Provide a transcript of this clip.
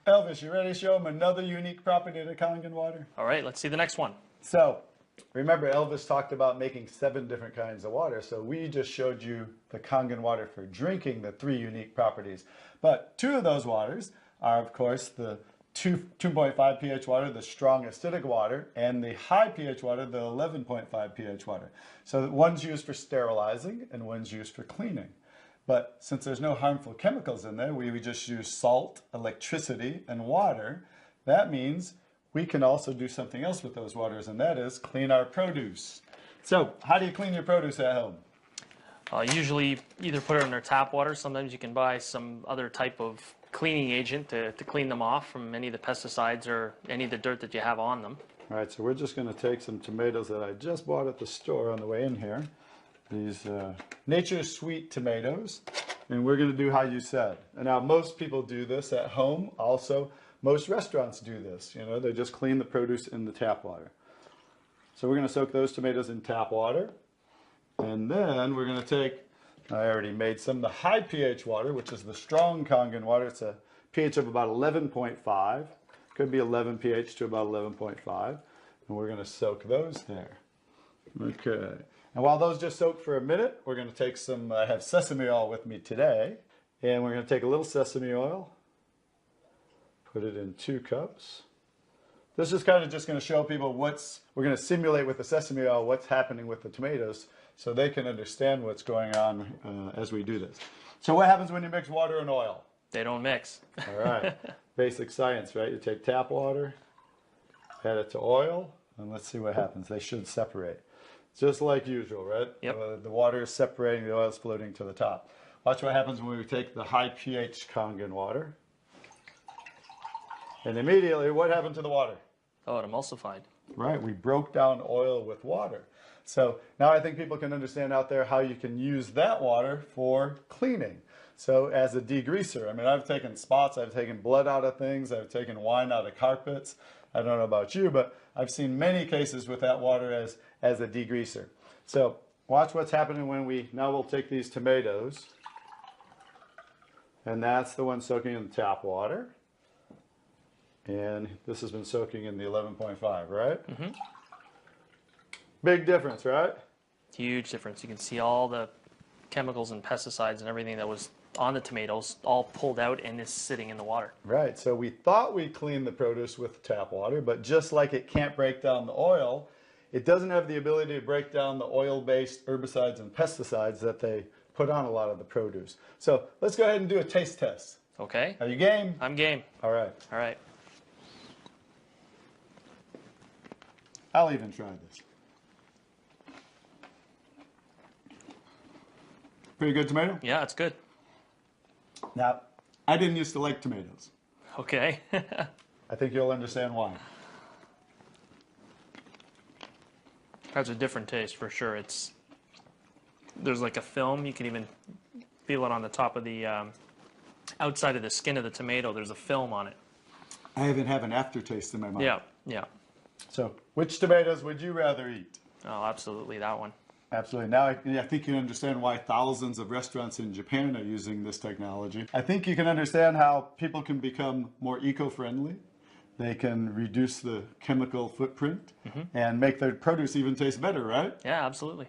Elvis, you ready to show them another unique property of the Kangen water? All right, let's see the next one. So, remember Elvis talked about making 7 different kinds of water. So we just showed you the Kangen water for drinking, the 3 unique properties. But 2 of those waters are, of course, the 2.5 pH water, the strong acidic water, and the high pH water, the 11.5 pH water. So one's used for sterilizing and one's used for cleaning. But since there's no harmful chemicals in there, we just use salt, electricity, and water. That means we can also do something else with those waters, and that is clean our produce. So how do you clean your produce at home? Usually either put it in their tap water. Sometimes you can buy some other type of cleaning agent to clean them off from any of the pesticides or any of the dirt that you have on them. All right, so we're just going to take some tomatoes that I just bought at the store on the way in here. These Nature's Sweet tomatoes, and we're going to do how you said. And now most people do this at home. Also, most restaurants do this. You know, they just clean the produce in the tap water. So we're going to soak those tomatoes in tap water, and then we're going to take, I already made some, the high pH water, which is the strong Kangen water. It's a pH of about 11.5. Could be 11 pH to about 11.5. And we're going to soak those there. Okay. And while those just soak for a minute, we're going to take some, I have sesame oil with me today. And we're going to take a little sesame oil, put it in 2 cups. This is kind of just going to show people we're going to simulate with the sesame oil what's happening with the tomatoes so they can understand what's going on as we do this. So what happens when you mix water and oil? They don't mix. All right. Basic science, right? You take tap water, add it to oil, and let's see what happens. They should separate. Just like usual, right? Yep. The water is separating, the oil is floating to the top. Watch what happens when we take the high pH Kangen water. And immediately, what happened to the water? Oh, it emulsified. Right, we broke down oil with water. So now I think people can understand out there how you can use that water for cleaning. So as a degreaser, I mean, I've taken spots, I've taken blood out of things, I've taken wine out of carpets. I don't know about you, but I've seen many cases with that water as a degreaser. So watch what's happening when now we'll take these tomatoes, and that's the one soaking in the tap water. And this has been soaking in the 11.5, right? Mm-hmm. Big difference, right? Huge difference. You can see all the chemicals and pesticides and everything that was on the tomatoes all pulled out and is sitting in the water. Right, so we thought we cleaned the produce with tap water, but just like it can't break down the oil, it doesn't have the ability to break down the oil-based herbicides and pesticides that they put on a lot of the produce. So let's go ahead and do a taste test. Okay. Are you game? I'm game. All right. All right. I'll even try this. Pretty good tomato? Yeah, it's good. Now, I didn't used to like tomatoes. Okay. I think you'll understand why. Has a different taste for sure. There's like a film. You can even feel it on the top of the outside of the skin of the tomato. There's a film on it. I even have an aftertaste in my mouth. Yeah, yeah. So, which tomatoes would you rather eat? Oh, absolutely, that one. Absolutely. Now I think you understand why thousands of restaurants in Japan are using this technology. I think you can understand how people can become more eco-friendly. They can reduce the chemical footprint and make their produce even taste better, right? Yeah, absolutely.